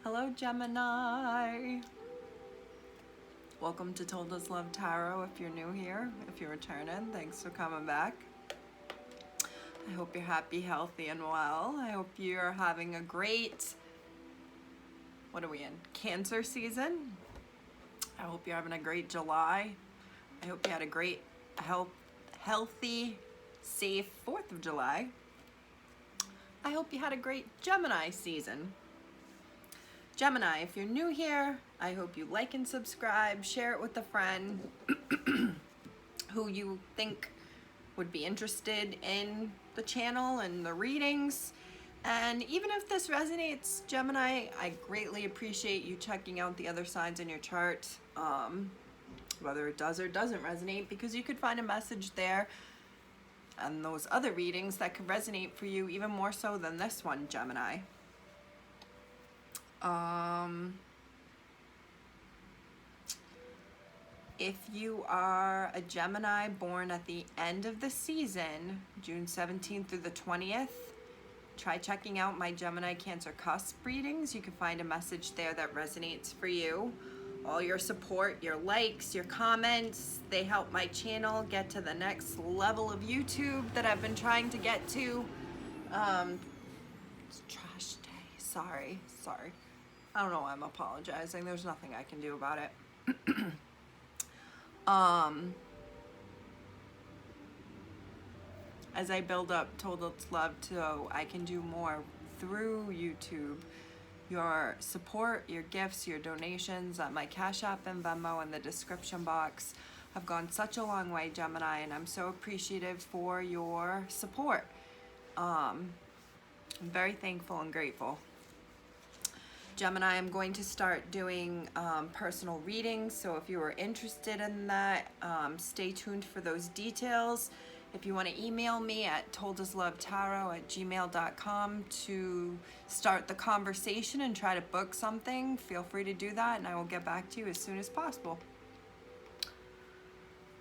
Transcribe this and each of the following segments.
Hello, Gemini. Welcome to Told Us Love Tarot. If you're new here, if you're returning, thanks for coming back. I hope you're happy, healthy, and well. I hope you're having a great, what are we in? Cancer season. I hope you're having a great July. I hope you had a great, healthy, safe 4th of July. I hope you had a great Gemini season. Gemini, if you're new here, I hope you like and subscribe, share it with a friend who you think would be interested in the channel and the readings. And even if this resonates, Gemini, I greatly appreciate you checking out the other signs in your chart, whether it does or doesn't resonate, because you could find a message there and those other readings that could resonate for you even more so than this one, Gemini. If you are a Gemini born at the end of the season, June 17th through the 20th, try checking out my Gemini Cancer cusp readings. You can find a message there that resonates for you. All your support, your likes, your comments, they help my channel get to the next level of YouTube that I've been trying to get to. It's trash day. Sorry. I don't know why I'm apologizing. There's nothing I can do about it. As I build up Told Us Love so I can do more through YouTube, your support, your gifts, your donations on my Cashapp and Venmo in the description box have gone such a long way, Gemini, and I'm so appreciative for your support. I'm very thankful and grateful. Gemini, I'm going to start doing personal readings, so if you are interested in that, stay tuned for those details. If you want to email me at tolduslovetarot@gmail.com to start the conversation and try to book something, feel free to do that, and I will get back to you as soon as possible.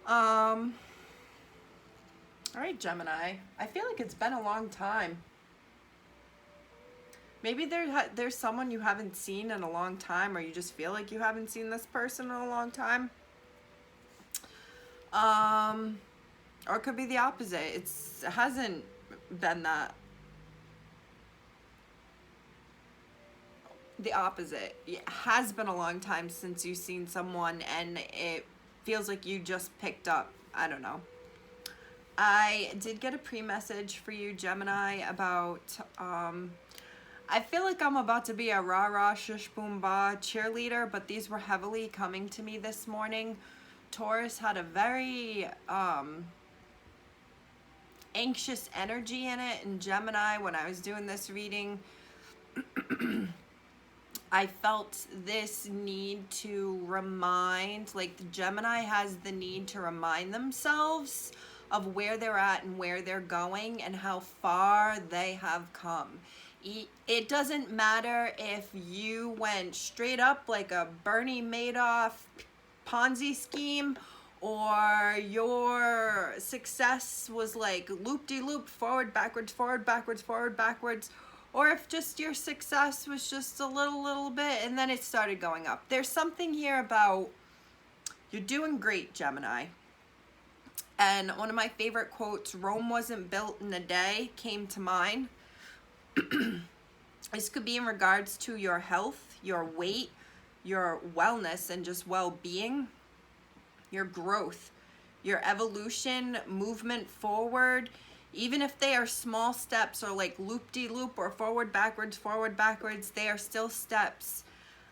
All right, Gemini. I feel like it's been a long time. Maybe there's someone you haven't seen in a long time, or you just feel like you haven't seen this person in a long time. Or it could be the opposite. It hasn't been that. The opposite. It has been a long time since you've seen someone and it feels like you just picked up. I don't know. I did get a pre-message for you, Gemini, about I feel like I'm about to be a rah-rah shush boom bah cheerleader, but these were heavily coming to me this morning. Taurus had a very anxious energy in it, and Gemini, when I was doing this reading, I felt this need to remind, like the Gemini has the need to remind themselves of where they're at and where they're going and how far they have come. It doesn't matter if you went straight up like a Bernie Madoff Ponzi scheme, or your success was like loop-de-loop, forward, backwards, forward, backwards, forward, backwards, or if just your success was just a little bit and then it started going up. There's something here about you're doing great, Gemini. And one of my favorite quotes, Rome wasn't built in a day, came to mind. This could be in regards to your health, your weight, your wellness, and just well-being, your growth, your evolution, movement forward. Even if they are small steps or like loop-de-loop or forward, backwards, they are still steps.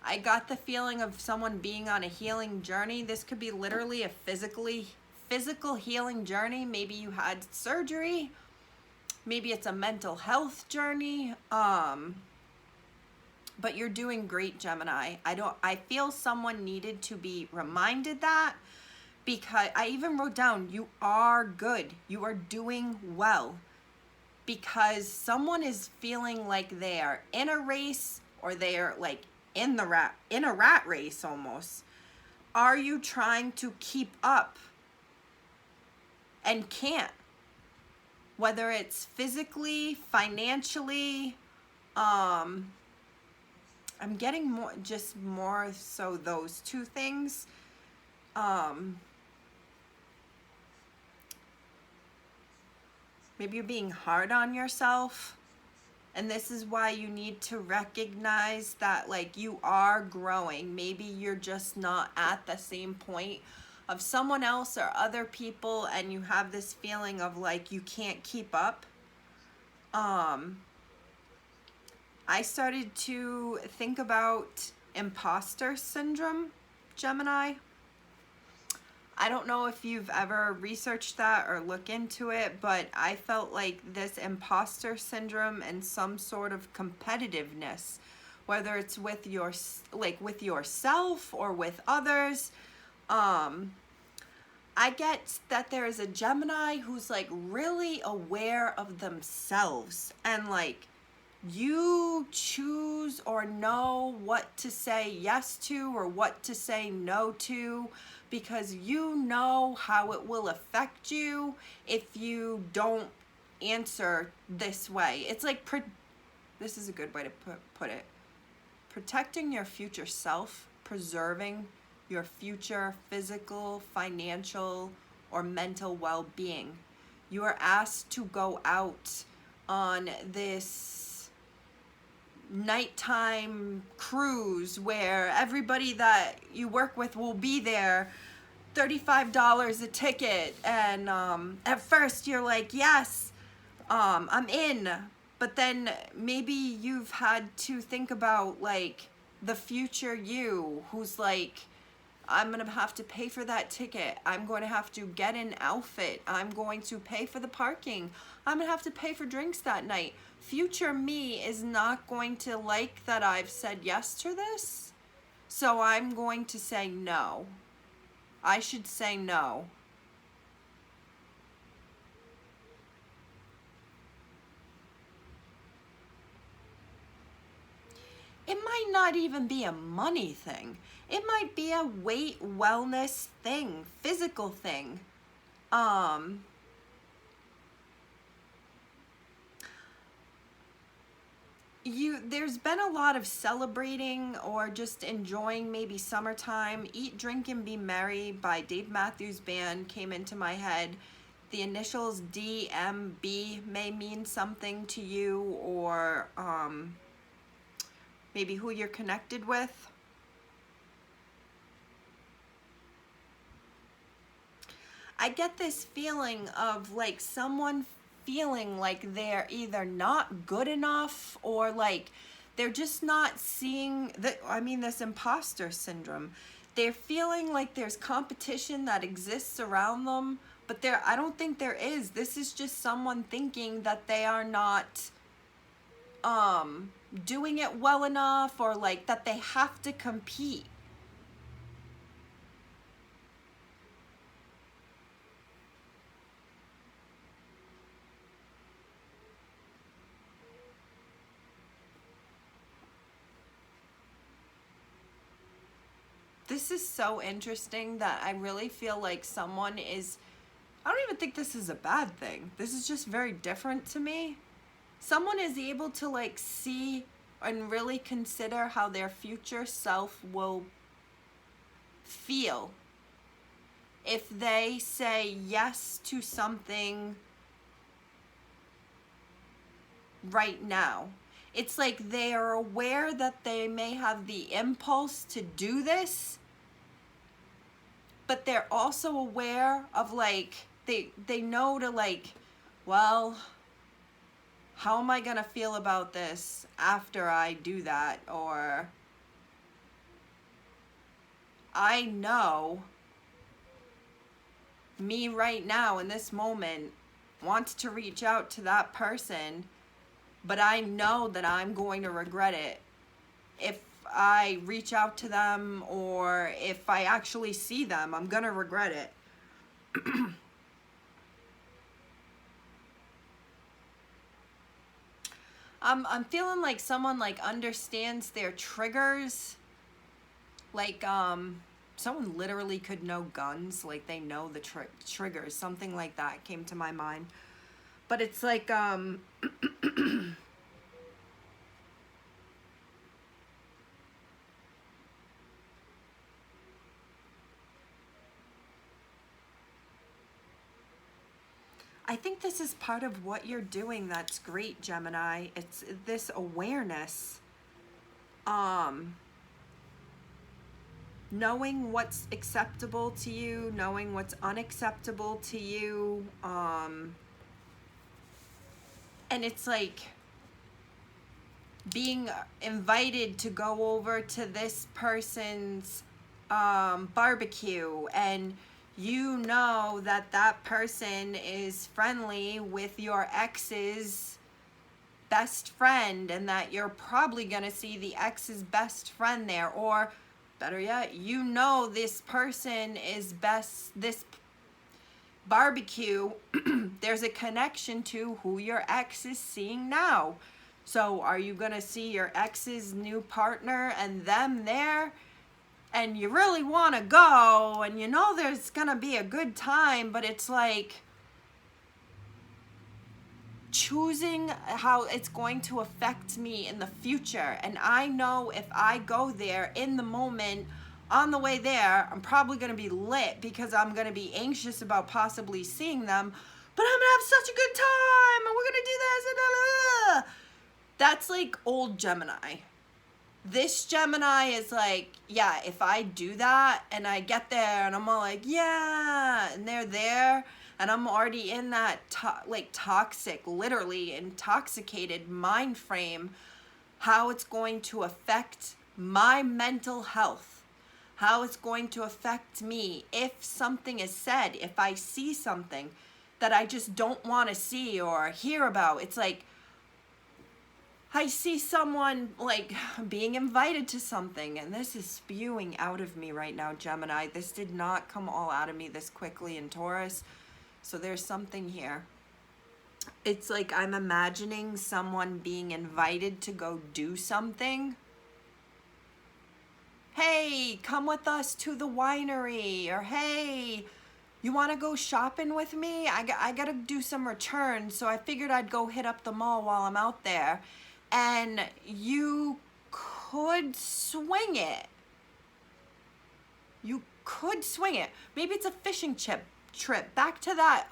I got the feeling of someone being on a healing journey. This could be literally a physical healing journey. Maybe you had surgery. Maybe it's a mental health journey. But you're doing great, Gemini. I feel someone needed to be reminded that, because I even wrote down, you are good. You are doing well. Because someone is feeling like they are in a race, or they are like in a rat race almost. Are you trying to keep up and can't? Whether it's physically, financially, I'm getting more, just more so those two things. Maybe you're being hard on yourself. And this is why you need to recognize that like you are growing. Maybe you're just not at the same point of someone else or other people, and you have this feeling of like you can't keep up. I started to think about imposter syndrome, Gemini. I don't know if you've ever researched that or look into it, but I felt like this imposter syndrome and some sort of competitiveness, whether it's with your, like with yourself or with others. I get that there is a Gemini who's like really aware of themselves, and like you choose or know what to say yes to or what to say no to, because you know how it will affect you if you don't answer this way. It's like, this is a good way to put it. Protecting your future self, preserving your future physical, financial, or mental well-being. You are asked to go out on this nighttime cruise where everybody that you work with will be there, $35 a ticket, and at first you're like, yes, I'm in, but then maybe you've had to think about like the future you, who's like, I'm gonna have to pay for that ticket, I'm going to have to get an outfit, I'm going to pay for the parking, I'm gonna have to pay for drinks that night. Future me is not going to like that I've said yes to this, so I'm going to say no. I should say no. It might not even be a money thing. It might be a weight wellness thing, physical thing. There's been a lot of celebrating or just enjoying maybe summertime. Eat, Drink, and Be Merry by Dave Matthews Band came into my head. The initials DMB may mean something to you, or maybe who you're connected with. I get this feeling of like someone feeling like they're either not good enough, or like they're just not seeing this imposter syndrome. They're feeling like there's competition that exists around them, but I don't think there is. This is just someone thinking that they are not doing it well enough, or like that they have to compete. This is so interesting that I really feel like someone is, I don't even think this is a bad thing. This is just very different to me. Someone is able to like see and really consider how their future self will feel if they say yes to something right now. It's like they are aware that they may have the impulse to do this, but they're also aware of like, they know to like, well, how am I gonna feel about this after I do that? Or I know me right now in this moment wants to reach out to that person, but I know that I'm going to regret it if I reach out to them, or if I actually see them, I'm gonna regret it. I'm feeling like someone like understands their triggers. Like someone literally could know guns, like they know the triggers. Something like that came to my mind. But it's like I think this is part of what you're doing that's great, Gemini. It's this awareness. Knowing what's acceptable to you, knowing what's unacceptable to you. And it's like being invited to go over to this person's barbecue, and you know that that person is friendly with your ex's best friend, and that you're probably gonna see the ex's best friend there, or better yet, you know this person is this barbecue there's a connection to who your ex is seeing now. So are you gonna see your ex's new partner and them there, and you really want to go, and you know there's gonna be a good time, but it's like choosing how it's going to affect me in the future. And I know if I go there in the moment, on the way there, I'm probably going to be lit because I'm going to be anxious about possibly seeing them, but I'm going to have such a good time, and we're going to do this, and blah, blah, blah. That's like old Gemini. This Gemini is like, yeah, if I do that and I get there and I'm all like, yeah, and they're there, and I'm already in that like toxic, literally intoxicated mind frame, how it's going to affect my mental health, how it's going to affect me if something is said, if I see something that I just don't want to see or hear about. It's like, I see someone like being invited to something, and this is spewing out of me right now, Gemini. This did not come all out of me this quickly in Taurus. So there's something here. It's like I'm imagining someone being invited to go do something. Hey, come with us to the winery, or hey, you want to go shopping with me? I got to do some returns, so I figured I'd go hit up the mall while I'm out there. And you could swing it. You could swing it. Maybe it's a fishing trip back to that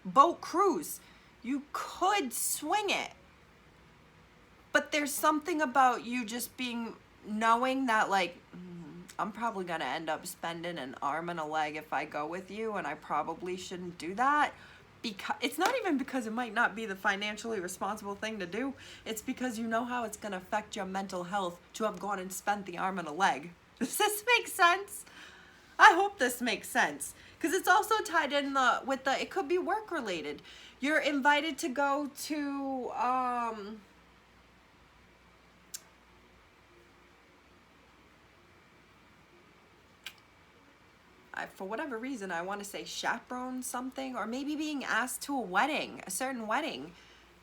boat cruise. You could swing it. But there's something about you just knowing that, like, I'm probably going to end up spending an arm and a leg if I go with you, and I probably shouldn't do that. Because it's not even because it might not be the financially responsible thing to do. It's because you know how it's going to affect your mental health to have gone and spent the arm and a leg. Does this make sense? I hope this makes sense. Because it's also tied in with the, it could be work related. You're invited to go to, for whatever reason, I want to say chaperone something, or maybe being asked to a wedding, a certain wedding,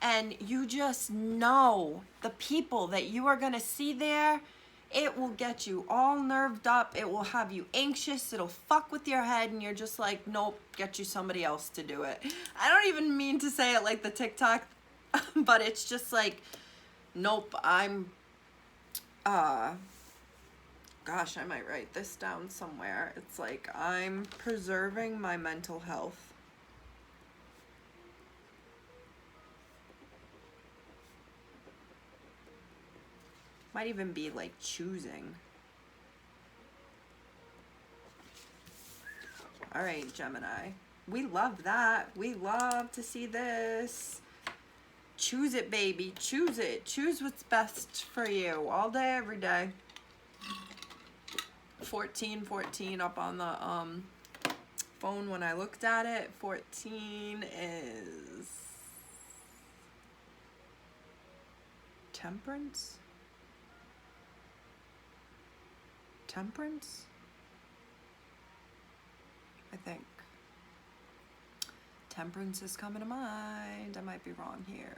and you just know the people that you are going to see there. It will get you all nerved up. It will have you anxious. It'll fuck with your head, and you're just like, nope, get you somebody else to do it. I don't even mean to say it like the TikTok, but it's just like, nope, gosh, I might write this down somewhere. It's like, I'm preserving my mental health. Might even be like choosing. All right, Gemini. We love that. We love to see this. Choose it, baby. Choose it. Choose what's best for you all day, every day. 14 up on the phone when I looked at it. 14 is temperance. Temperance, I think. Temperance is coming to mind. I might be wrong here.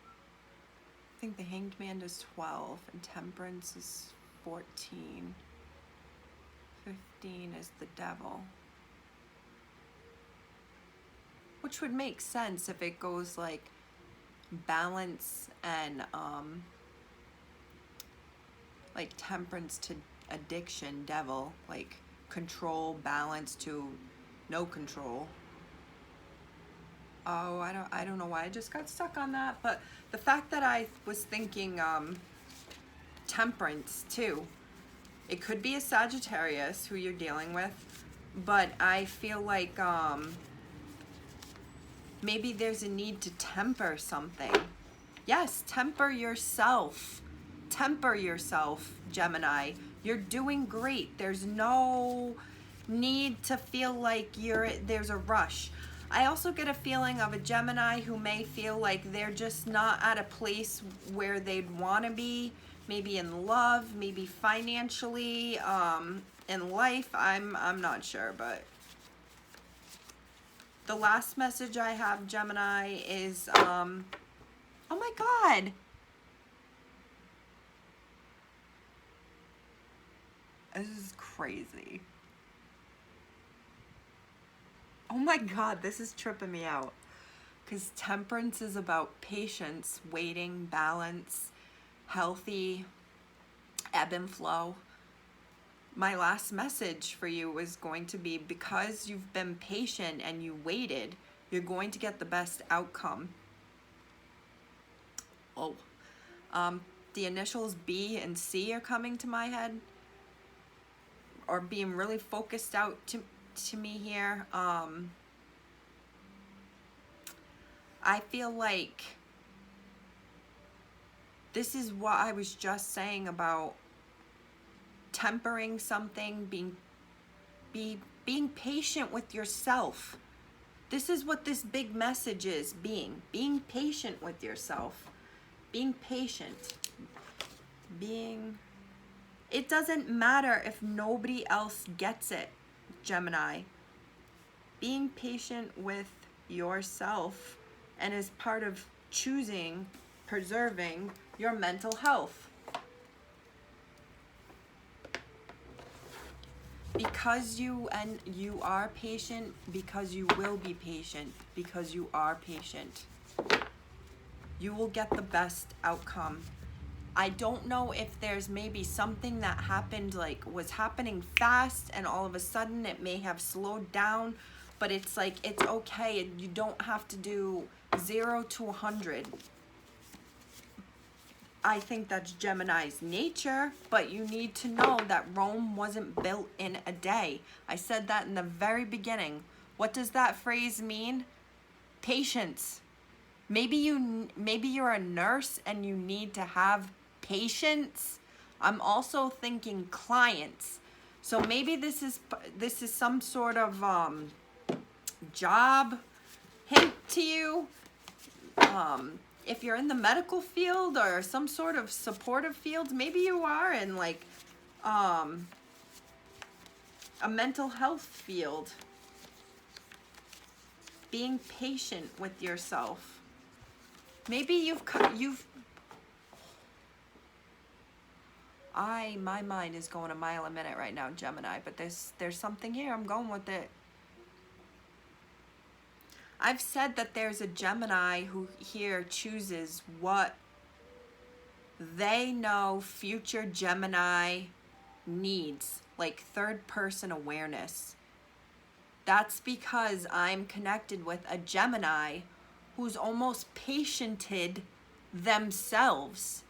I think the Hanged Man is 12 and temperance is 14. 15 is the devil. Which would make sense if it goes like balance and like temperance to addiction, devil, like control, balance to no control. Oh, I don't know why I just got stuck on that, but the fact that I was thinking temperance too. It could be a Sagittarius who you're dealing with, but I feel like maybe there's a need to temper something. Yes, temper yourself. Temper yourself, Gemini. You're doing great. There's no need to feel like there's a rush. I also get a feeling of a Gemini who may feel like they're just not at a place where they'd want to be, maybe in love, maybe financially, in life. I'm not sure, but the last message I have, Gemini, is oh my God. This is crazy. Oh my God, this is tripping me out. Because temperance is about patience, waiting, balance, healthy, ebb and flow. My last message for you was going to be, because you've been patient and you waited, you're going to get the best outcome. Oh, the initials B and C are coming to my head, or being really focused out to me here. I feel like this is what I was just saying about tempering something, being patient with yourself. This is what this big message is, being patient with yourself. Being patient. It doesn't matter if nobody else gets it, Gemini. Being patient with yourself, and is part of choosing, preserving your mental health. Because you are patient, because you will be patient, because you are patient, you will get the best outcome. I don't know if there's maybe something that happened, like was happening fast, and all of a sudden it may have slowed down, but it's like, it's okay. You don't have to do 0 to 100. I think that's Gemini's nature, but you need to know that Rome wasn't built in a day. I said that in the very beginning. What does that phrase mean? Patience. Maybe you're a nurse and you need to have patience. I'm also thinking clients. So maybe this is some sort of job hint to you. If you're in the medical field or some sort of supportive field, maybe you are in like a mental health field. Being patient with yourself. Maybe my mind is going a mile a minute right now, Gemini, but there's something here. I'm going with it. I've said that there's a Gemini who here chooses what they know future Gemini needs, like third person awareness. That's because I'm connected with a Gemini who's almost patiented themselves.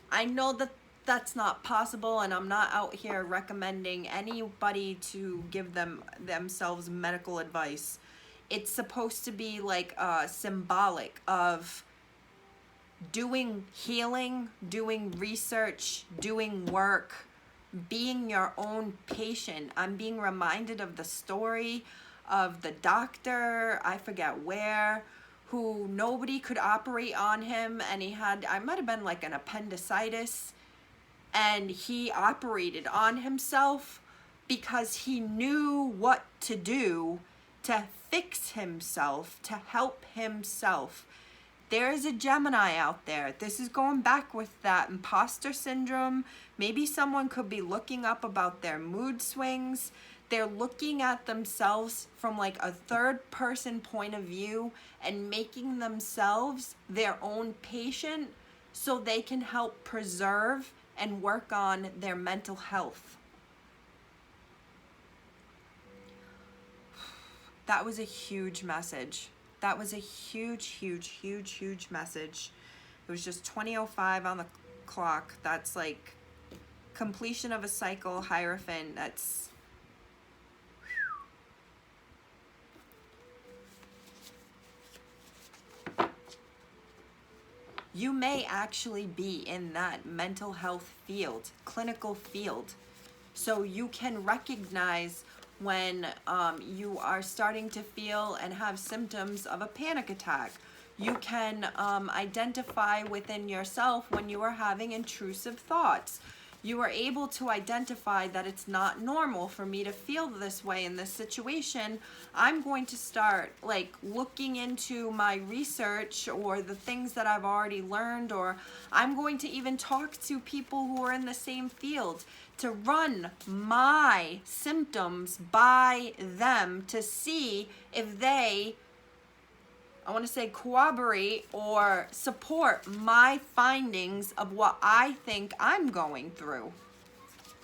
I know that that's not possible, and I'm not out here recommending anybody to give themselves medical advice. It's supposed to be like symbolic of doing healing, doing research, doing work, being your own patient. I'm being reminded of the story of the doctor, I forget where, who nobody could operate on him, and he had, I might have been like an appendicitis, and he operated on himself because he knew what to do to fix himself, to help himself. There is a Gemini out there. This is going back with that imposter syndrome. Maybe someone could be looking up about their mood swings. They're looking at themselves from like a third person point of view and making themselves their own patient so they can help preserve and work on their mental health. That was a huge message. That was a huge, huge, huge, huge message. It was just 20:05 on the clock. That's like completion of a cycle, Hierophant. That's you may actually be in that mental health field, clinical field. So you can recognize when you are starting to feel and have symptoms of a panic attack. You can identify within yourself when you are having intrusive thoughts. You are able to identify that it's not normal for me to feel this way in this situation. I'm going to start like looking into my research or the things that I've already learned, or I'm going to even talk to people who are in the same field to run my symptoms by them to see if they, I want to say, corroborate or support my findings of what I think I'm going through.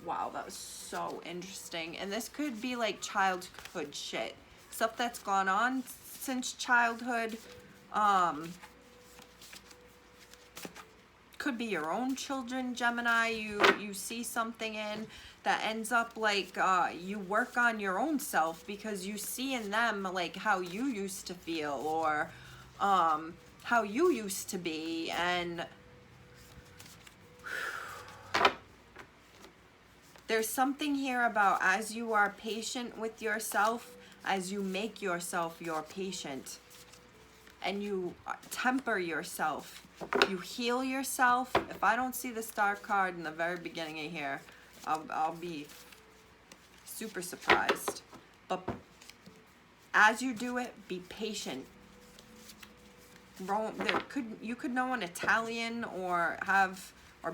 Wow, that was so interesting. And this could be like childhood shit. Stuff that's gone on since childhood. Could be your own children, Gemini, you see something in that ends up like you work on your own self because you see in them like how you used to feel or how you used to be. And there's something here about as you are patient with yourself, as you make yourself your patient and you temper yourself, you heal yourself. If I don't see the star card in the very beginning of here, I'll be super surprised. But as you do it, be patient. You could know an Italian or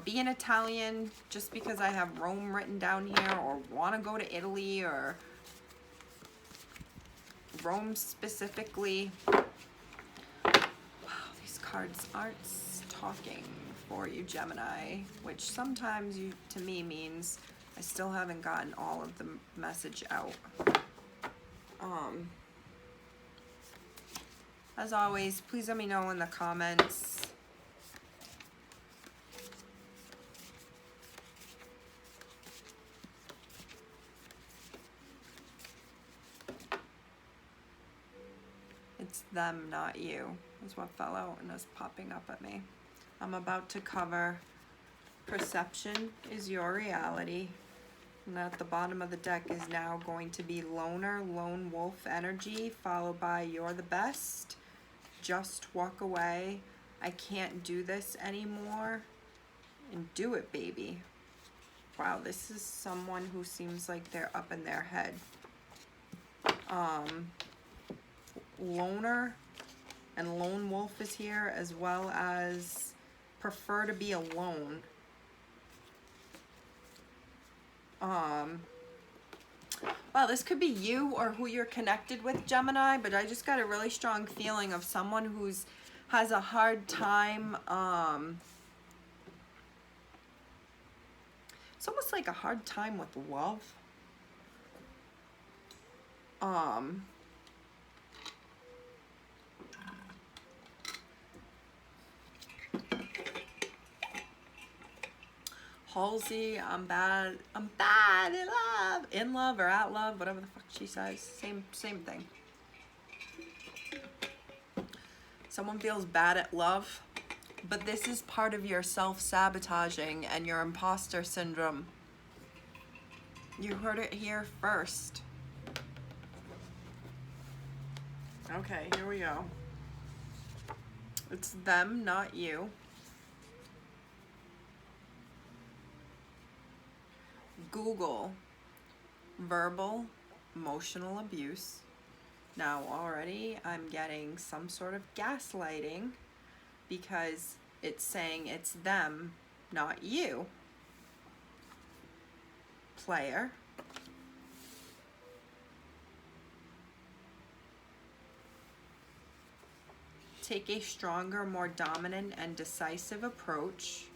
be an Italian just because I have Rome written down here, or want to go to Italy or Rome specifically. Cards aren't talking for you, Gemini, which sometimes to me means I still haven't gotten all of the message out. As always, please let me know in the comments. It's them, not you, is what fell out and is popping up at me. I'm about to cover perception is your reality. And at the bottom of the deck is now going to be loner, lone wolf energy, followed by you're the best, just walk away, I can't do this anymore, and do it, baby. Wow, this is someone who seems like they're up in their head. Loner and lone wolf is here, as well as prefer to be alone. Well, this could be you or who you're connected with, Gemini, but I just got a really strong feeling of someone who's has a hard time. It's almost like a hard time with love. Halsey, I'm bad in love or at love, whatever the fuck she says. Same thing. Someone feels bad at love, but this is part of your self-sabotaging and your imposter syndrome. You heard it here first. Okay, here we go. It's them, not you. Google verbal emotional abuse. Now already I'm getting some sort of gaslighting because it's saying it's them, not you. Player. Take a stronger, more dominant and decisive approach.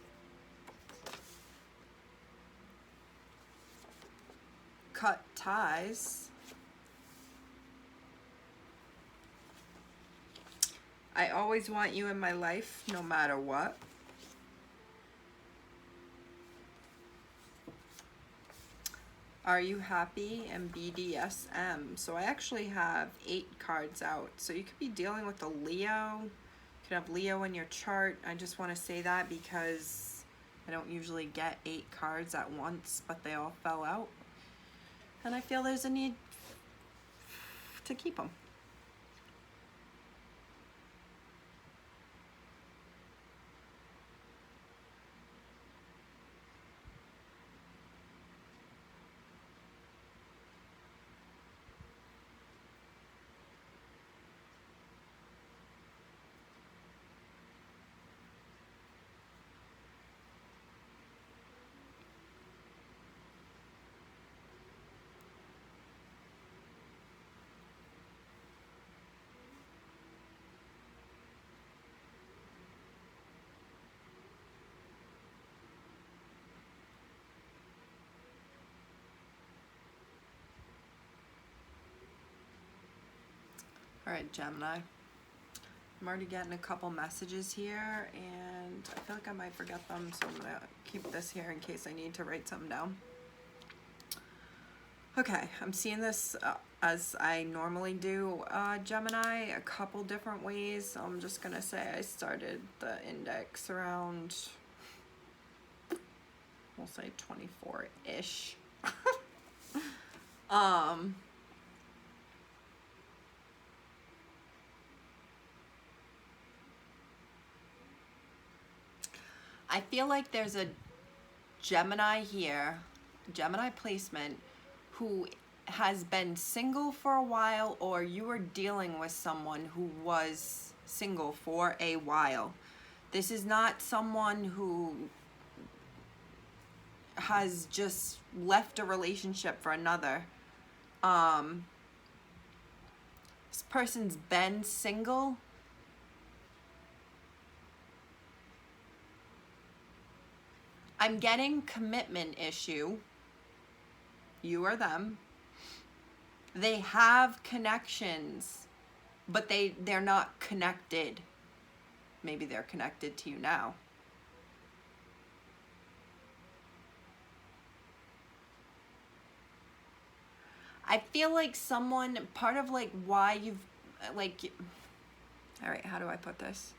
Cut ties. I always want you in my life, no matter what. Are you happy? And BDSM. So I actually have 8 cards out. So you could be dealing with a Leo. You could have Leo in your chart. I just want to say that because I don't usually get 8 cards at once, but they all fell out. And I feel there's a need to keep them. All right, Gemini. I'm already getting a couple messages here, and I feel like I might forget them, so I'm gonna keep this here in case I need to write something down. Okay, I'm seeing this as I normally do, Gemini, a couple different ways. So I'm just gonna say I started the index around, we'll say 24-ish. I feel like there's a Gemini here, Gemini placement, who has been single for a while, or you are dealing with someone who was single for a while. This is not someone who has just left a relationship for another. This person's been single. I'm getting commitment issue. You or them. They have connections, but they're not connected. Maybe they're connected to you now. I feel like someone, part of like why you've, like, all right, how do I put this?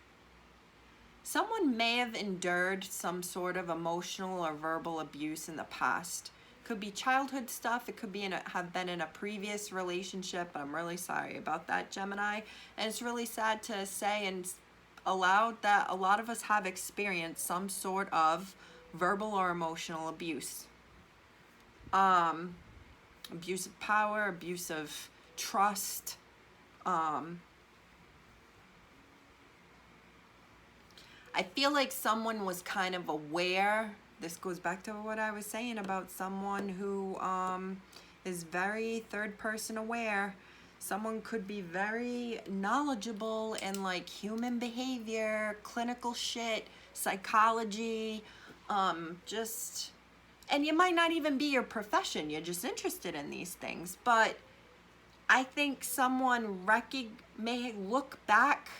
Someone may have endured some sort of emotional or verbal abuse in the past. Could be childhood stuff. It could be have been in a previous relationship. I'm really sorry about that, Gemini. And it's really sad to say and aloud that a lot of us have experienced some sort of verbal or emotional abuse. Abuse of power, abuse of trust. I feel like someone was kind of aware. This goes back to what I was saying about someone who is very third person aware. Someone could be very knowledgeable in like human behavior, clinical shit, psychology, just, and you might not even be your profession. You're just interested in these things. But I think someone may look back.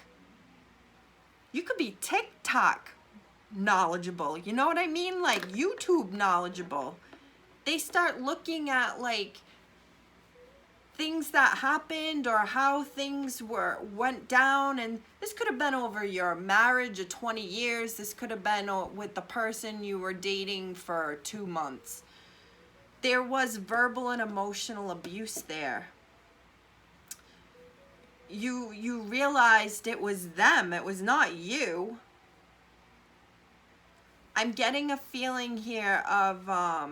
You could be TikTok knowledgeable, you know what I mean? Like YouTube knowledgeable. They start looking at like things that happened or how things went down, and this could have been over your marriage of 20 years. This could have been with the person you were dating for 2 months. There was verbal and emotional abuse there. You realized it was them, it was not you. I'm getting a feeling here of, I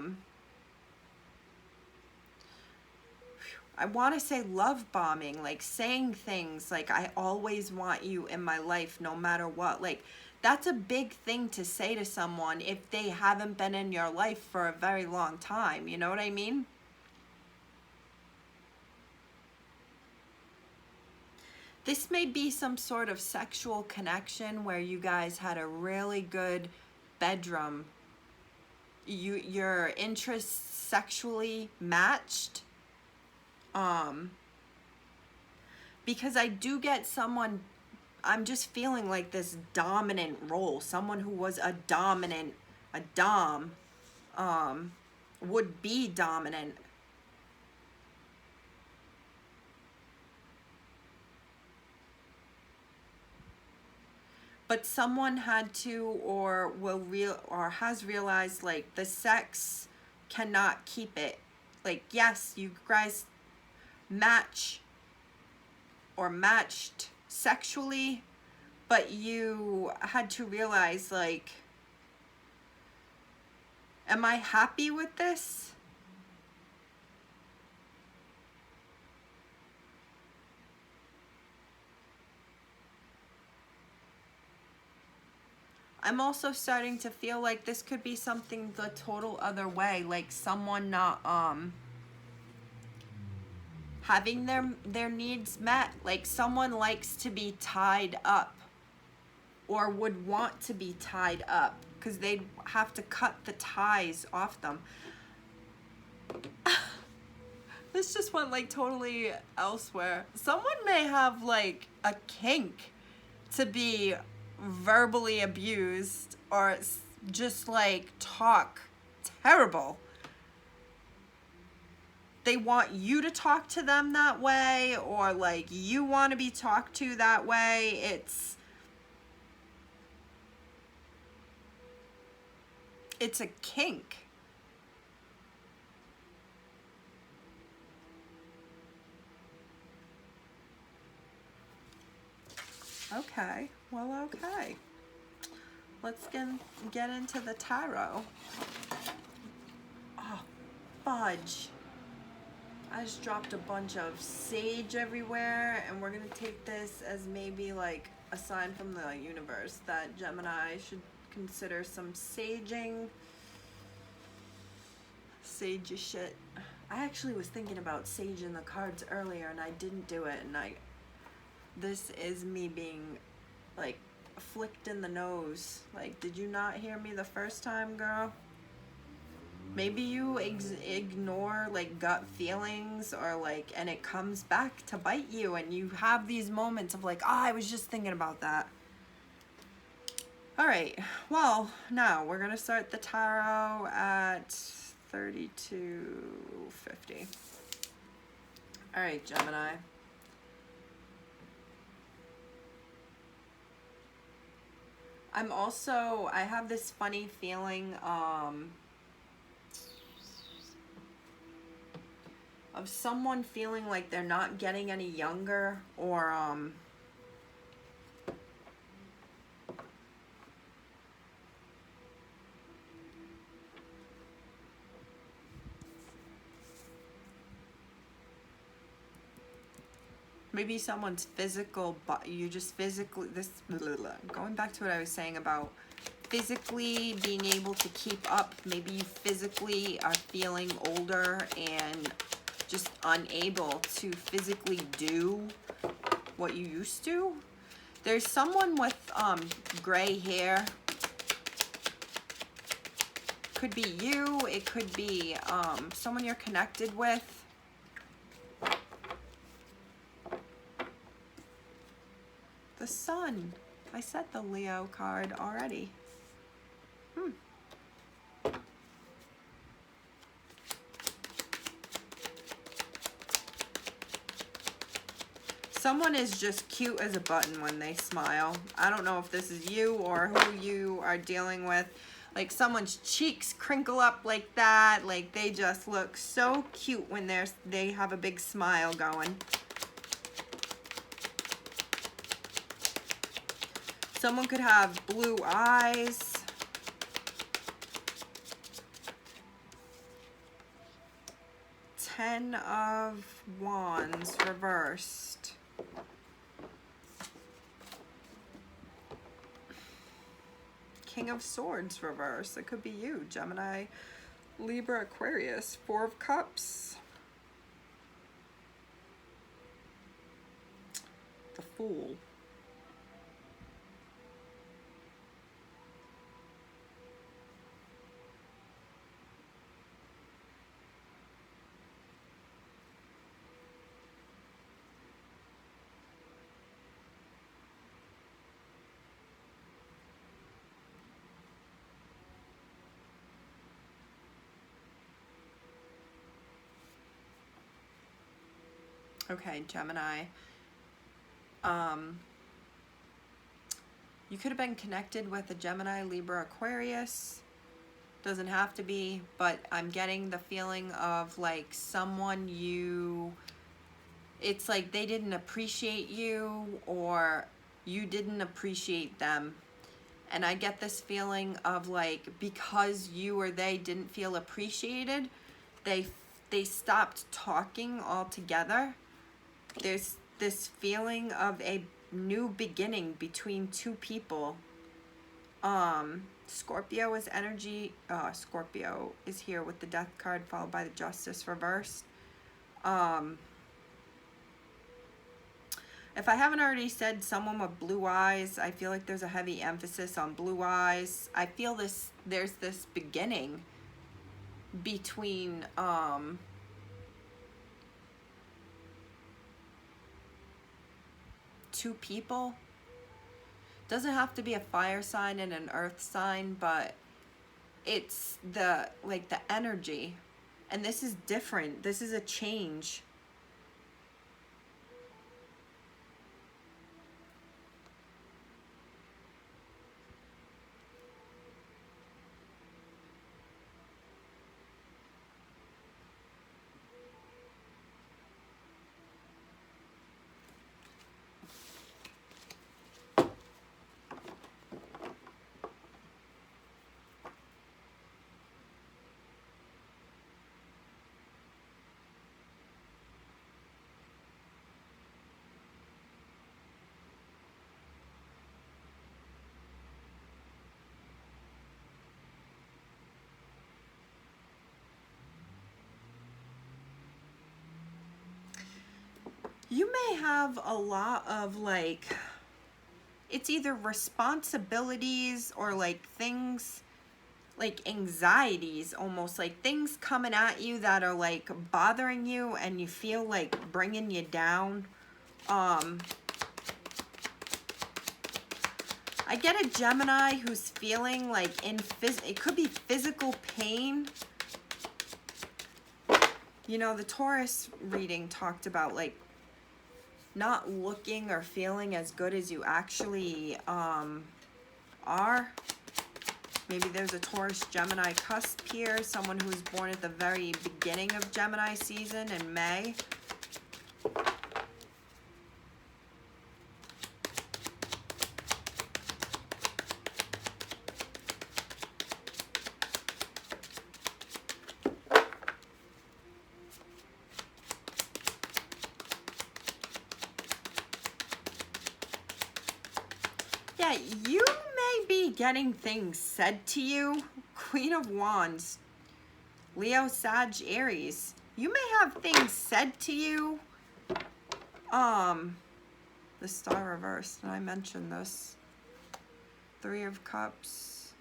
want to say love bombing, like saying things like, I always want you in my life no matter what. Like, that's a big thing to say to someone if they haven't been in your life for a very long time. You know what I mean? This may be some sort of sexual connection where you guys had a really good bedroom. Your interests sexually matched. Because I do get someone I'm just feeling like this dominant role, someone who was a dom, would be dominant. But someone had to, or has realized, like, the sex cannot keep it. Like, yes, you guys matched sexually, but you had to realize, like, am I happy with this? I'm also starting to feel like this could be something the total other way, like someone not having their needs met. Like someone likes to be tied up, or would want to be tied up, because they'd have to cut the ties off them. This just went like totally elsewhere. Someone may have like a kink to be verbally abused, or just like talk terrible. They want you to talk to them that way, or like you want to be talked to that way. It's a kink. Okay, well, okay. Let's get into the tarot. Oh, fudge. I just dropped a bunch of sage everywhere, and we're gonna take this as maybe like a sign from the universe that Gemini should consider some saging. Sage your shit. I actually was thinking about saging the cards earlier, and I didn't do it, and this is me being like flicked in the nose. Like, did you not hear me the first time, girl? Maybe you ignore like gut feelings, or like, and it comes back to bite you, and you have these moments of like, oh, I was just thinking about that. All right, well, now we're gonna start the tarot at 32.50. All right, Gemini. I have this funny feeling of someone feeling like they're not getting any younger, or maybe someone's physical, but you just physically, going back to what I was saying about physically being able to keep up. Maybe you physically are feeling older and just unable to physically do what you used to. There's someone with gray hair. Could be you, it could be someone you're connected with. The Sun. I said the Leo card already. Someone is just cute as a button when they smile. I don't know if this is you or who you are dealing with. Like someone's cheeks crinkle up like that. Like they just look so cute when they have a big smile going. Someone could have blue eyes. Ten of Wands reversed. King of Swords reversed. It could be you, Gemini, Libra, Aquarius. Four of Cups. The Fool. Okay, Gemini. You could have been connected with a Gemini, Libra, Aquarius. Doesn't have to be, but I'm getting the feeling of like someone it's like they didn't appreciate you or you didn't appreciate them. And I get this feeling of like because you or they didn't feel appreciated, they stopped talking altogether. There's this feeling of a new beginning between two people. Scorpio is energy. Scorpio is here with the Death card followed by the Justice reversed. If I haven't already said someone with blue eyes, I feel like there's a heavy emphasis on blue eyes. I feel there's this beginning between two people. Doesn't have to be a fire sign and an earth sign, but it's the energy. And this is different. This is a change. You may have a lot of like, it's either responsibilities or like things, like anxieties, almost like things coming at you that are like bothering you and you feel like bringing you down. I get a Gemini who's feeling like it could be physical pain. You know, the Taurus reading talked about like not looking or feeling as good as you actually are. Maybe there's a Taurus Gemini cusp here, someone who was born at the very beginning of Gemini season in May. Yeah, you may be getting things said to you. Queen of Wands, Leo, Sag, Aries. You may have things said to you. The Star reversed, and I mentioned this. Three of Cups.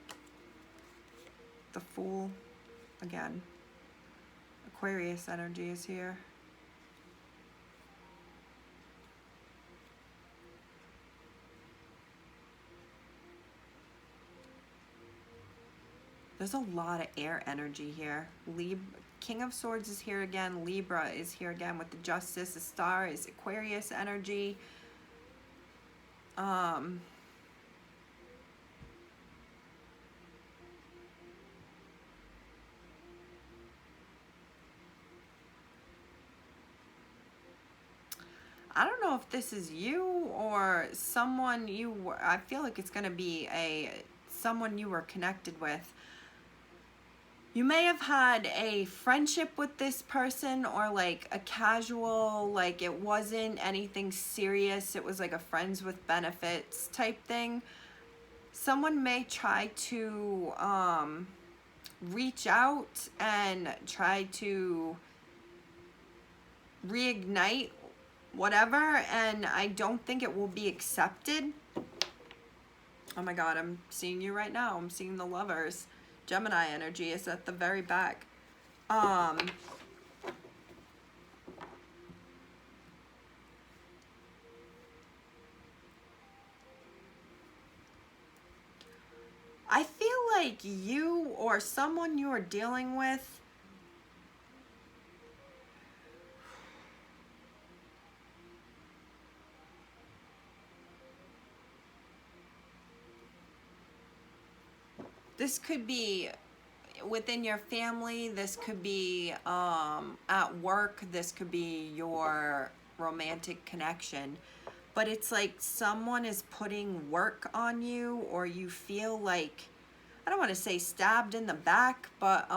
The Fool. Again. Aquarius energy is here. There's a lot of air energy here. King of Swords is here again. Libra is here again with the Justice. The Star is Aquarius energy. I don't know if this is you or someone I feel like it's going to be someone you were connected with. You may have had a friendship with this person or like a casual, like it wasn't anything serious. It was like a friends with benefits type thing. Someone may try to reach out and try to reignite whatever, and I don't think it will be accepted. Oh my God, I'm seeing you right now. I'm seeing the Lovers. Gemini energy is at the very back. I feel like you or someone you are dealing with This could be within your family, this could be at work, this could be your romantic connection. But it's like someone is putting work on you, or you feel like, I don't want to say stabbed in the back, but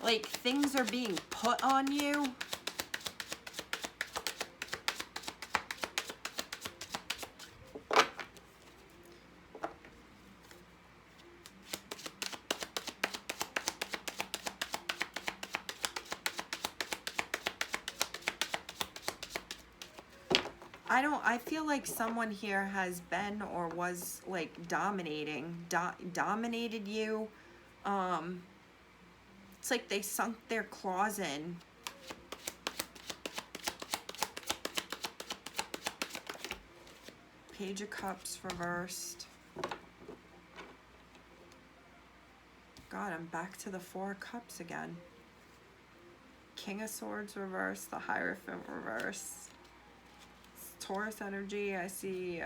like things are being put on you. I feel like someone here has been or was like dominated you. It's like they sunk their claws in. Page of Cups reversed. God, I'm back to the Four of Cups again. King of Swords reversed, the Hierophant reversed. Taurus energy, I see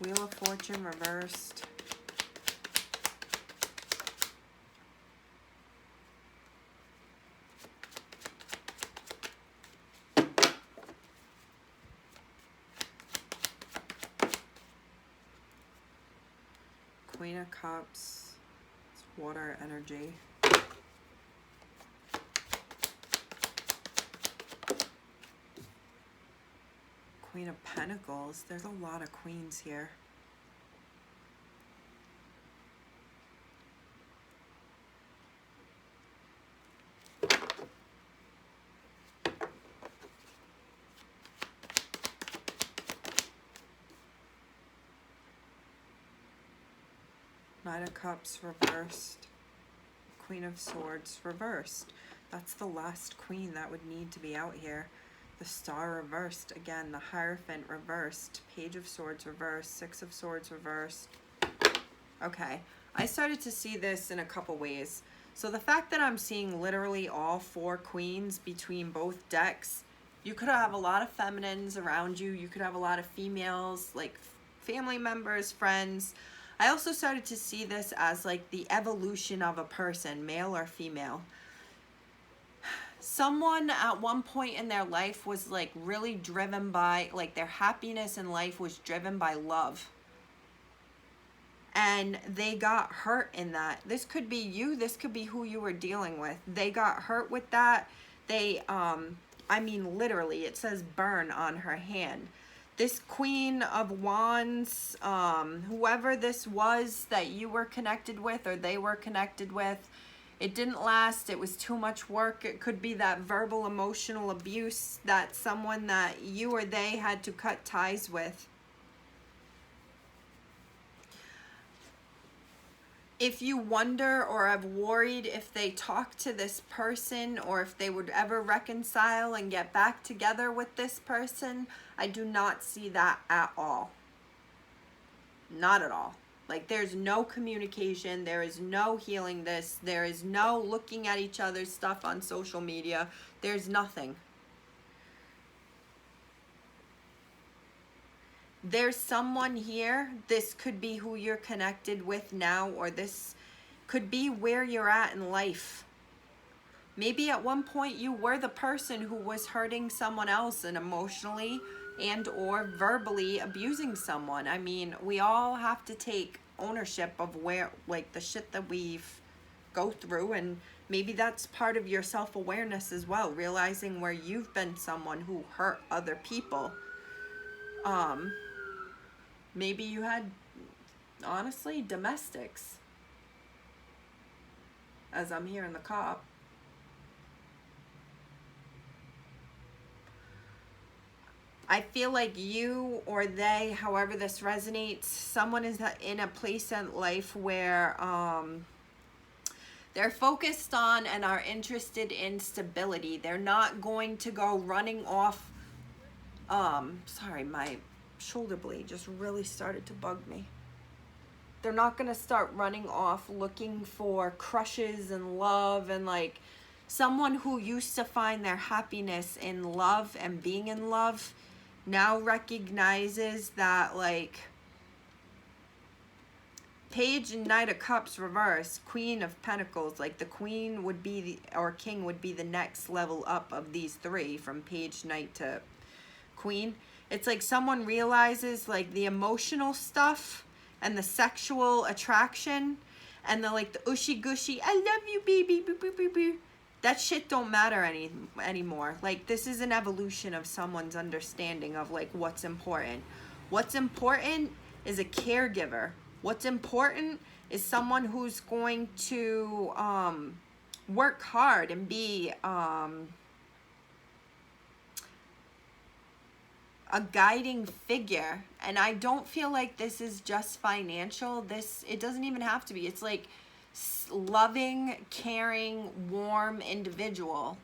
Wheel of Fortune reversed. Queen of Cups. It's water energy. Queen of Pentacles. There's a lot of queens here. Knight of Cups reversed. Queen of Swords reversed. That's the last queen that would need to be out here. The Star reversed. Again, the Hierophant reversed. Page of Swords reversed. Six of Swords reversed. Okay, I started to see this in a couple ways. So the fact that I'm seeing literally all four queens between both decks, you could have a lot of feminines around you. You could have a lot of females, like family members, friends. I also started to see this as like the evolution of a person, male or female. Someone at one point in their life was like really driven by, like their happiness in life was driven by love. And they got hurt in that. This could be you, this could be who you were dealing with. They got hurt with that. They, I mean, literally, it says burn on her hand. This Queen of Wands, whoever this was that you were connected with or they were connected with, it didn't last. It was too much work. It could be that verbal, emotional abuse that someone that you or they had to cut ties with. If you wonder or have worried if they talk to this person or if they would ever reconcile and get back together with this person, I do not see that at all. Not at all. Like, there's no communication, there is no healing this, there is no looking at each other's stuff on social media, there's nothing. There's someone here, this could be who you're connected with now, or this could be where you're at in life. Maybe at one point you were the person who was hurting someone else and emotionally and or verbally abusing someone. I mean, we all have to take ownership of where, like, the shit that we've go through, and maybe that's part of your self-awareness as well, realizing where you've been someone who hurt other people. Maybe you had, honestly, domestics, as I'm hearing the cop. I feel like you or they, however this resonates, someone is in a place in life where they're focused on and are interested in stability. They're not going to go running off. Sorry, my shoulder blade just really started to bug me. They're not going to start running off looking for crushes and love, and like someone who used to find their happiness in love and being in love now recognizes that, like, Page and Knight of Cups reverse, Queen of Pentacles, like the Queen would be or King would be the next level up of these three, from Page, Knight to Queen. It's like someone realizes like the emotional stuff and the sexual attraction and the like the ushy gushy, I love you baby, boo, boo, boo, boo. That shit don't matter anymore. Like, this is an evolution of someone's understanding of like what's important. What's important is a caregiver. What's important is someone who's going to work hard and be a guiding figure. And I don't feel like this is just financial. It doesn't even have to be. It's like loving, caring, warm individual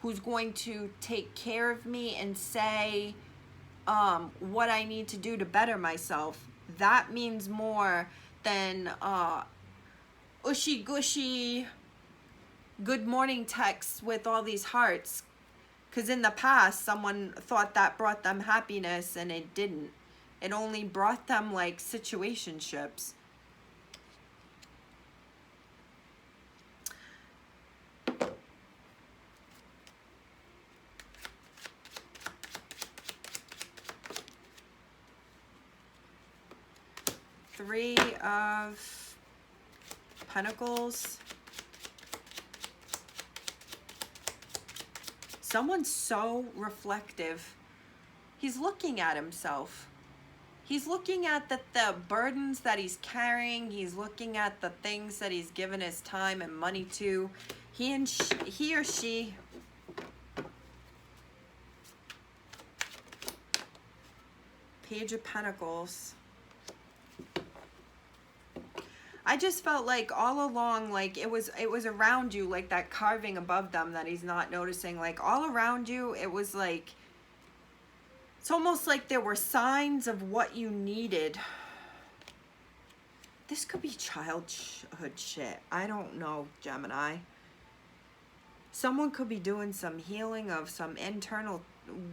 who's going to take care of me and say what I need to do to better myself. That means more than ushy gushy good morning texts with all these hearts. Because in the past, someone thought that brought them happiness, and it didn't. It only brought them like situationships. Three of Pentacles. Someone's so reflective. He's looking at himself. He's looking at the burdens that he's carrying. He's looking at the things that he's given his time and money to. He or she. Page of Pentacles. I just felt like all along, like it was around you, like that carving above them that he's not noticing. Like all around you, it was like, it's almost like there were signs of what you needed. This could be childhood shit. I don't know, Gemini. Someone could be doing some healing of some internal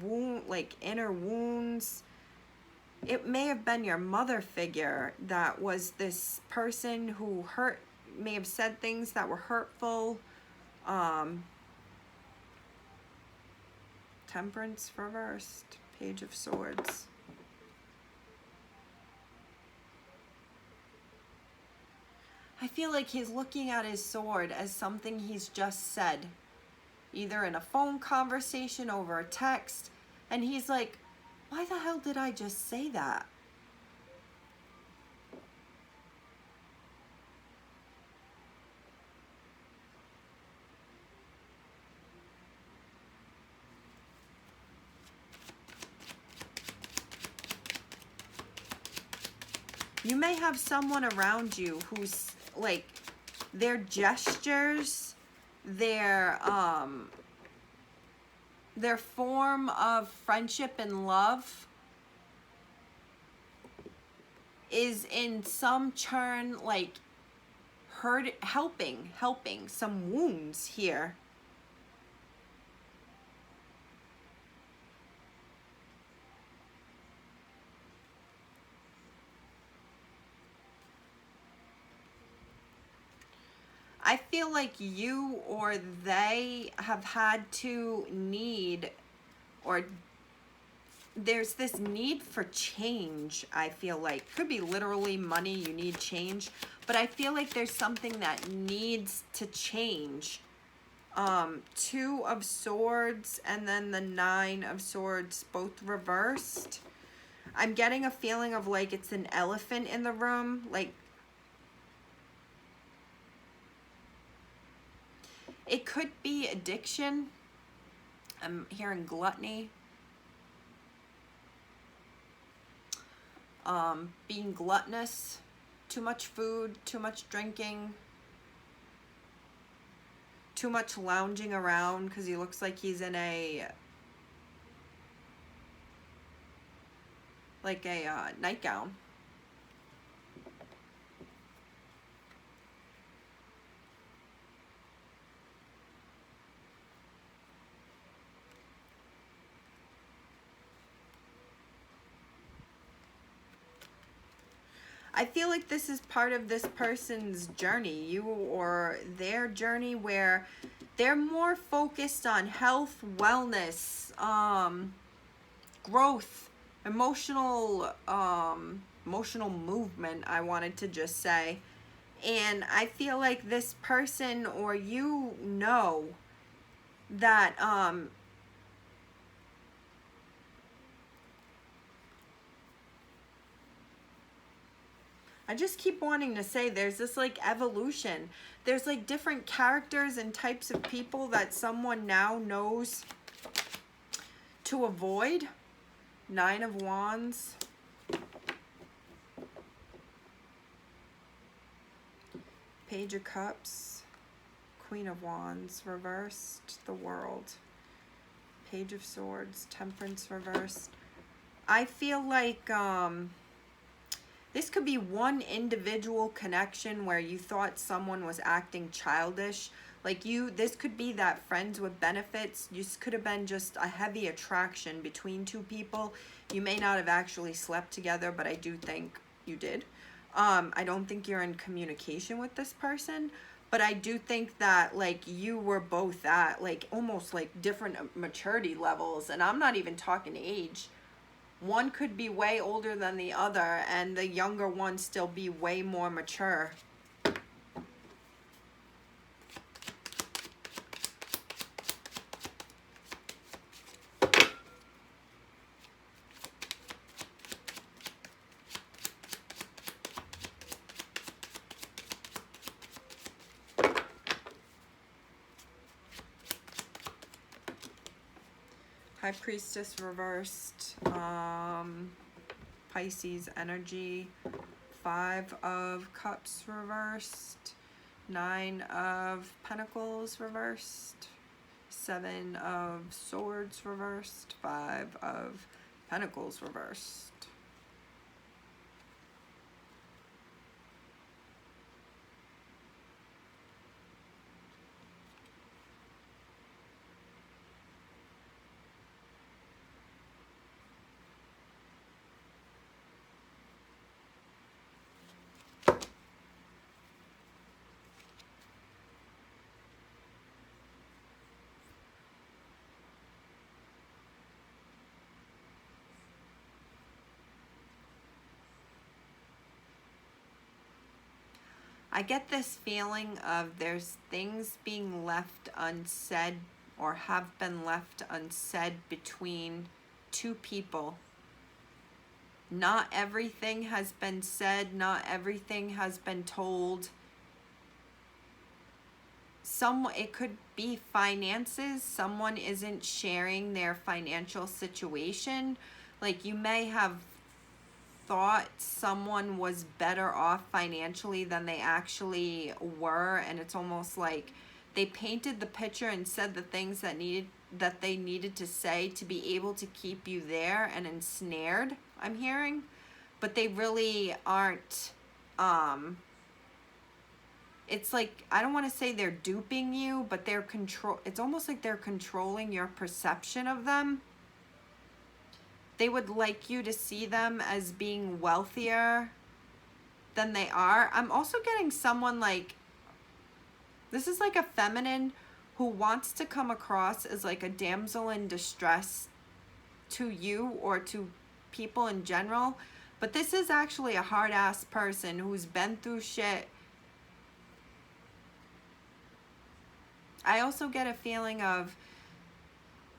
wound, like inner wounds. It may have been your mother figure that was this person who may have said things that were hurtful. Temperance reversed. Page of Swords. I feel like he's looking at his sword as something he's just said, either in a phone conversation, over a text, and he's like, why the hell did I just say that? You may have someone around you who's like, their gestures, their form of friendship and love is in some turn like helping some wounds here. I feel like you or they have had to need, or there's this need for change. I feel like could be literally money, you need change, but I feel like there's something that needs to change. Two of Swords and then the Nine of Swords, both reversed. I'm getting a feeling of like it's an elephant in the room, like it could be addiction. I'm hearing gluttony. being gluttonous, too much food, too much drinking, too much lounging around, because he looks like he's in a nightgown. I feel like this is part of this person's journey, you or their journey, where they're more focused on health, wellness, growth, emotional movement, I wanted to just say. And I feel like this person, or you know, that I just keep wanting to say there's this like evolution. There's like different characters and types of people that someone now knows to avoid. 9 of Wands. Page of Cups. Queen of Wands reversed. The World. Page of Swords. Temperance reversed. I feel like this could be one individual connection where you thought someone was acting childish. Like this could be that friends with benefits. This could have been just a heavy attraction between two people. You may not have actually slept together, but I do think you did. I don't think you're in communication with this person, but I do think that like you were both at like almost like different maturity levels, and I'm not even talking age. One could be way older than the other, and the younger one still be way more mature. High Priestess reversed. Pisces energy. 5 of Cups reversed. 9 of Pentacles reversed. 7 of Swords reversed. 5 of Pentacles reversed. I get this feeling of there's things being left unsaid or have been left unsaid between two people. Not everything has been said, not everything has been told. It could be finances. Someone isn't sharing their financial situation. Like you may have thought someone was better off financially than they actually were, and it's almost like they painted the picture and said the things that they needed to say to be able to keep you there and ensnared, I'm hearing, but they really aren't. It's like, I don't want to say they're duping you, but it's almost like they're controlling your perception of them. They would like you to see them as being wealthier than they are. I'm also getting someone like, this is like a feminine who wants to come across as like a damsel in distress to you or to people in general. But this is actually a hard-ass person who's been through shit. I also get a feeling of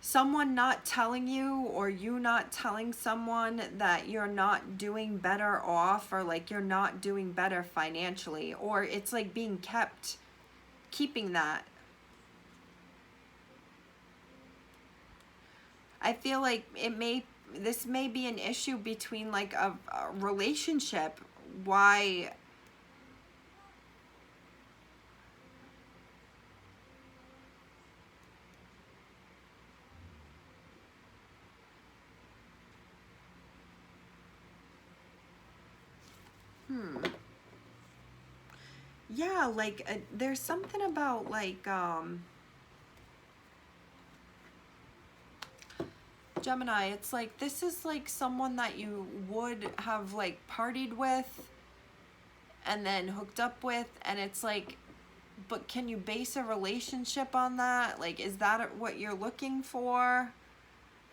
someone not telling you, or you not telling someone that you're not doing better off, or like you're not doing better financially, or it's like being keeping that. I feel like it may this may be an issue between like a relationship. Why? Yeah, like there's something about like Gemini, it's like this is like someone that you would have like partied with and then hooked up with, and it's like, but can you base a relationship on that? Like, is that what you're looking for?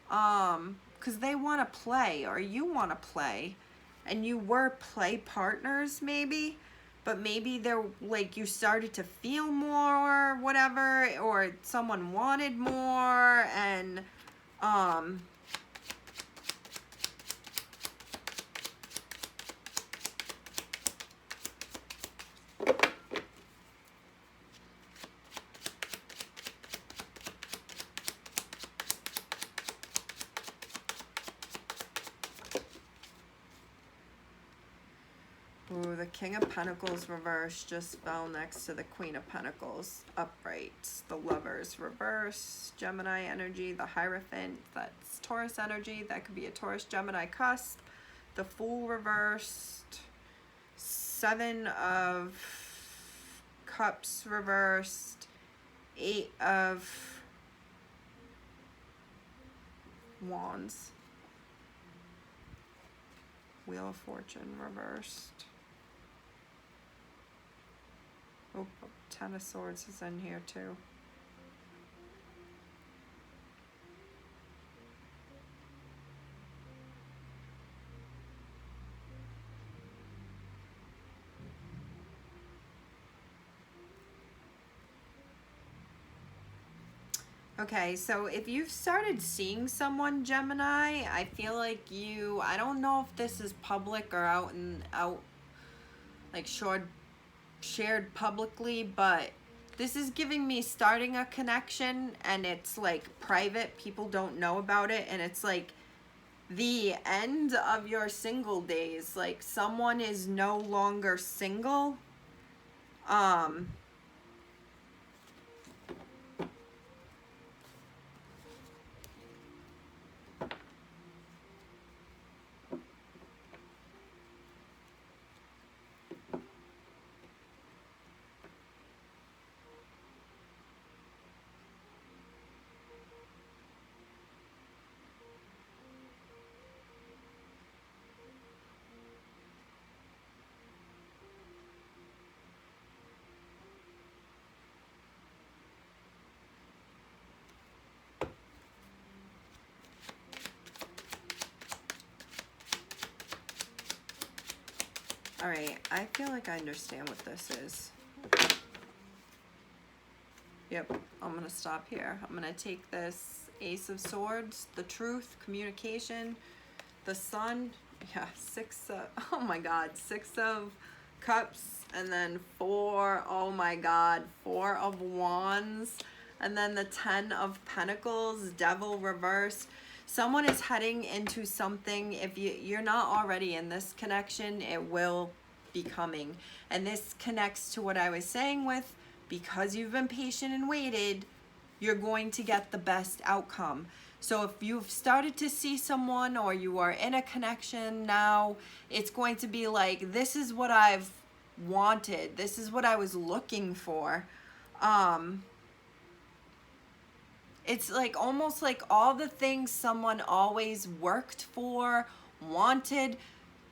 Because they want to play, or you want to play, and you were play partners maybe, but maybe they're like you started to feel more, or whatever, or someone wanted more, and ooh, the King of Pentacles reversed just fell next to the Queen of Pentacles upright. The Lovers reversed, Gemini energy, the Hierophant, that's Taurus energy, that could be a Taurus Gemini cusp. The Fool reversed, Seven of Cups reversed, Eight of Wands, Wheel of Fortune reversed. Oh, Ten of Swords is in here too. Okay, so if you've started seeing someone, Gemini, I feel like I don't know if this is public or out, like shared publicly, but this is giving me starting a connection, and it's like private, people don't know about it, and it's like the end of your single days, like someone is no longer single. All right, I feel like I understand what this is. Yep, I'm gonna stop here. I'm gonna take this Ace of Swords, the Truth, communication, the Sun, yeah, oh my God, Six of Cups, and then Four, oh my God, Four of Wands, and then the Ten of Pentacles, Devil reversed. Someone is heading into something. If you're not already in this connection, it will be coming. And this connects to what I was saying with, because you've been patient and waited, you're going to get the best outcome. So if you've started to see someone, or you are in a connection now, it's going to be like, this is what I've wanted. This is what I was looking for. It's like almost like all the things someone always worked for, wanted,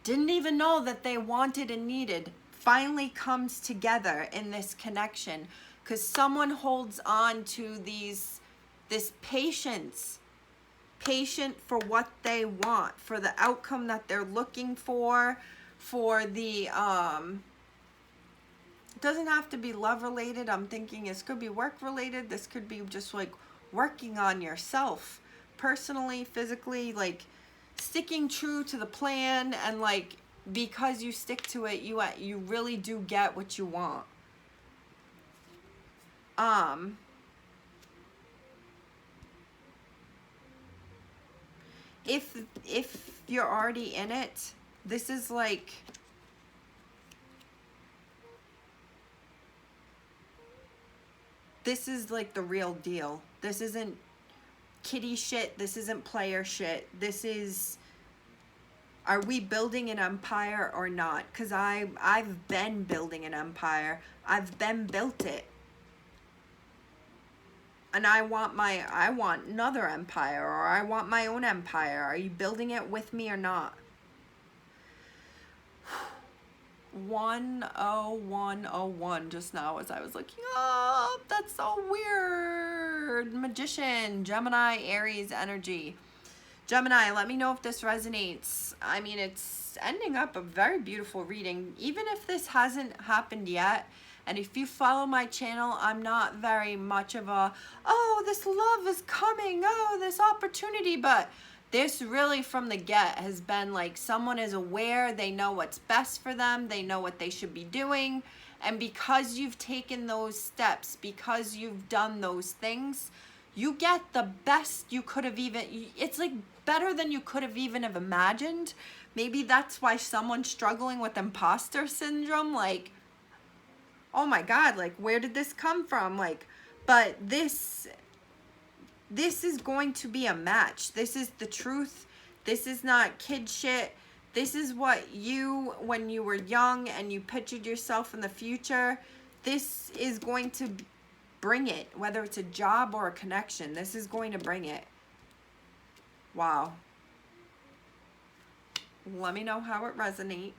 didn't even know that they wanted and needed, finally comes together in this connection, because someone holds on to this patience, patient for what they want, for the outcome that they're looking for the it doesn't have to be love related. I'm thinking this could be work related. This could be just like working on yourself personally, physically, like sticking true to the plan, and like because you stick to it, you really do get what you want. if you're already in it, this is like, this is like the real deal. This isn't kiddie shit. This isn't player shit. This is, are we building an empire or not? Because I've been building an empire. I've been built it. And I want another empire, or I want my own empire. Are you building it with me or not? 10101 just now as I was looking up. That's so weird. Magician, Gemini, Aries energy. Gemini, let me know if this resonates. I mean, it's ending up a very beautiful reading. Even if this hasn't happened yet, and if you follow my channel, I'm not very much of a, oh, this love is coming, oh, this opportunity, but this really from the get has been like someone is aware, they know what's best for them, they know what they should be doing, and because you've taken those steps, because you've done those things, you get the best you could have even, it's like better than you could have even have imagined. Maybe that's why someone's struggling with imposter syndrome, like, oh my God, like, where did this come from? Like, but this is going to be a match. This is the truth. This is not kid shit. This is what you, when you were young and you pictured yourself in the future, this is going to bring it, whether it's a job or a connection. This is going to bring it. Wow. Let me know how it resonates.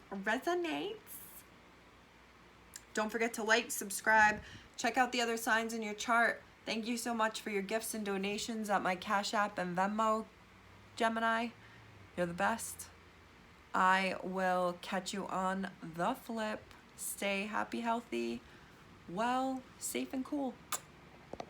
Don't forget to like, subscribe, check out the other signs in your chart. Thank you so much for your gifts and donations at my Cashapp and Venmo, Gemini. You're the best. I will catch you on the flip. Stay happy, healthy, well, safe, and cool.